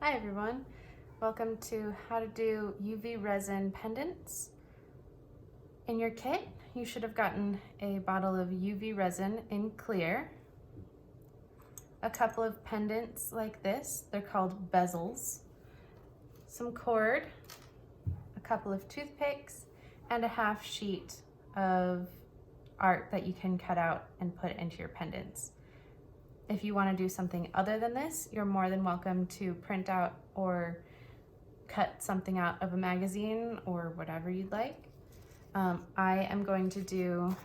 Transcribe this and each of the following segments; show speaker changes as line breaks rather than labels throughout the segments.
Hi everyone, welcome to how to do UV resin pendants. In your kit, you should have gotten a bottle of UV resin in clear, a couple of pendants like this, they're called bezels, some cord, a couple of toothpicks, and a half sheet of art that you can cut out and put into your pendants. If you want to do something other than this, you're more than welcome to print out or cut something out of a magazine or whatever you'd like. I am going to do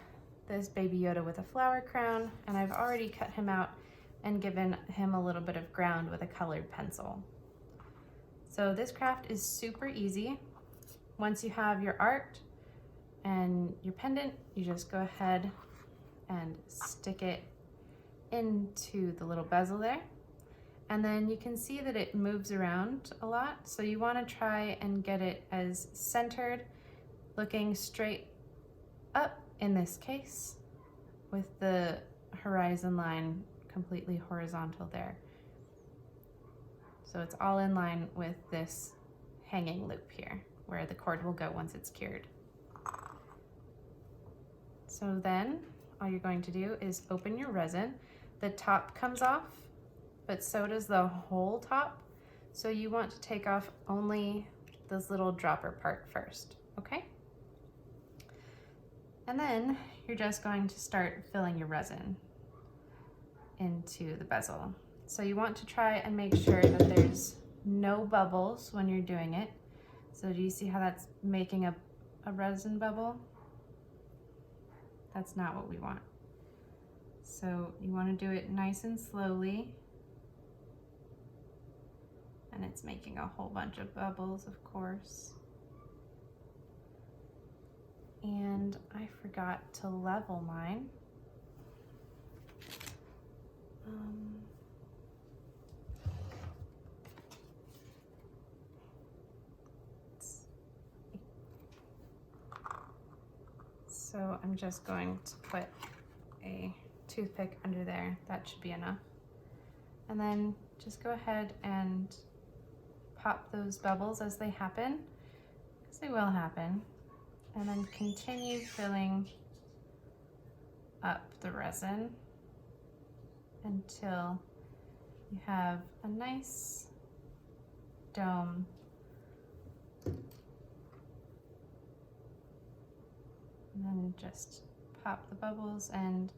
this baby Yoda with a flower crown, and I've already cut him out and given him a little bit of ground with a colored pencil. So this craft is super easy. Once you have your art and your pendant, you just go ahead and stick it into the little bezel there, and then you can see that it moves around a lot, so you want to try and get it as centered, looking straight up in this case, with the horizon line completely horizontal there, so it's all in line with this hanging loop here where the cord will go once it's cured. So then all you're going to do is open your resin. The top comes off, but so does the whole top. So you want to take off only this little dropper part first, okay? And then you're just going to start filling your resin into the bezel. So you want to try and make sure that there's no bubbles when you're doing it. So do you see how that's making a resin bubble? That's not what we want. So you want to do it nice and slowly. And it's making a whole bunch of bubbles, of course. And I forgot to level mine. So I'm just going to put a toothpick under there. That should be enough. And then just go ahead and pop those bubbles as they happen, because they will happen. And then continue filling up the resin until you have a nice dome. And then just pop the bubbles, and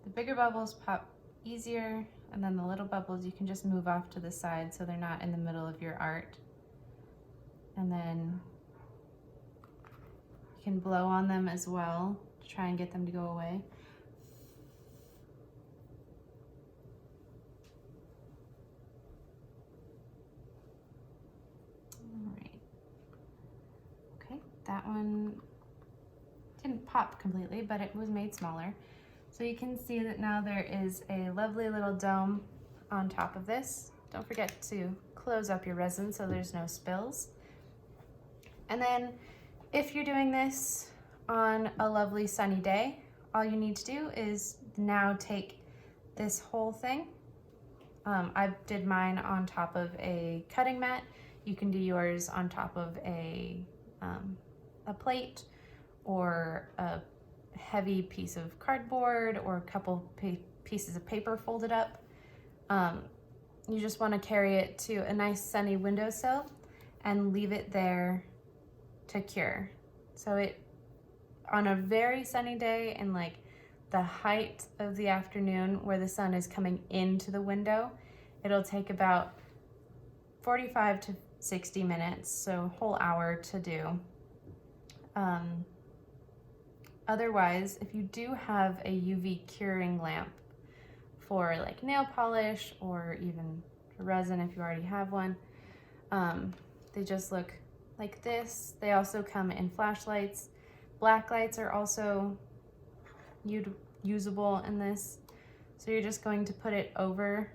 the bigger bubbles pop easier, and then the little bubbles you can just move off to the side so they're not in the middle of your art. And then you can blow on them as well to try and get them to go away. All right. Okay, that one didn't pop completely, but it was made smaller. So you can see that now there is a lovely little dome on top of this. Don't forget to close up your resin so there's no spills. And then if you're doing this on a lovely sunny day, all you need to do is now take this whole thing. I did mine on top of a cutting mat. You can do yours on top of a plate or a heavy piece of cardboard or a couple pieces of paper folded up. You just want to carry it to a nice sunny windowsill and leave it there to cure. So it, on a very sunny day in like the height of the afternoon where the sun is coming into the window, it'll take about 45 to 60 minutes, so a whole hour to do. Otherwise, if you do have a UV curing lamp for like nail polish or even resin if you already have one, they just look like this. They also come in flashlights. Black lights are also usable in this. So you're just going to put it over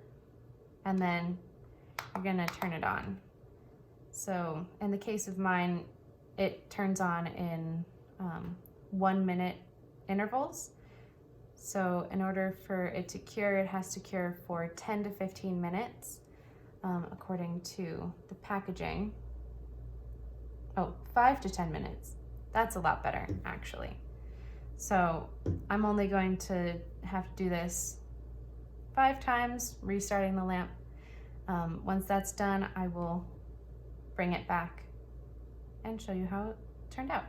and then you're gonna turn it on. So in the case of mine, it turns on in 1 minute intervals. So in order for it to cure, it has to cure for 10 to 15 minutes. according to the packaging. Oh, 5 to 10 minutes. That's a lot better, actually. So I'm only going to have to do this 5 times, restarting the lamp. Once that's done, I will bring it back and show you how it turned out.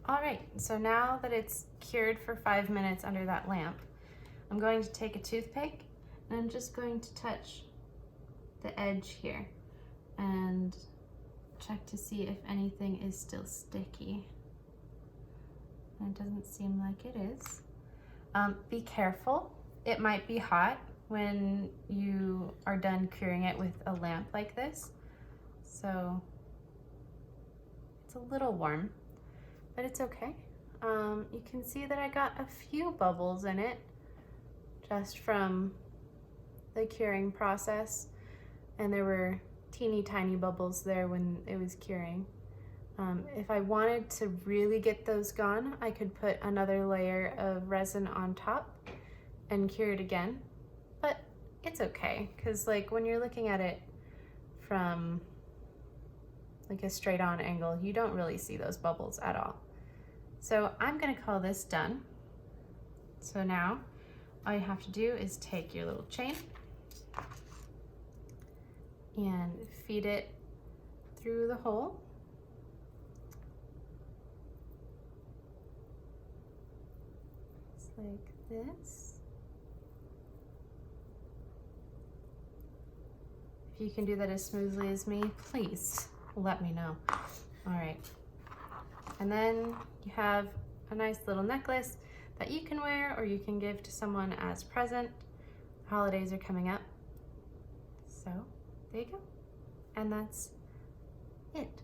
All right, so now that it's cured for 5 minutes under that lamp, I'm going to take a toothpick and I'm just going to touch the edge here and check to see if anything is still sticky. And it doesn't seem like it is. Be careful, it might be hot when you are done curing it with a lamp like this. So it's a little warm, but it's okay. You can see that I got a few bubbles in it just from the curing process, and there were teeny tiny bubbles there when it was curing. If I wanted to really get those gone, I could put another layer of resin on top and cure it again, but it's okay, because like when you're looking at it from like a straight on angle, you don't really see those bubbles at all. So I'm gonna call this done. So now all you have to do is take your little chain and feed it through the hole. Just like this. If you can do that as smoothly as me, please let me know. All right. And then you have a nice little necklace that you can wear or you can give to someone as a present. The holidays are coming up. So there you go. And that's it.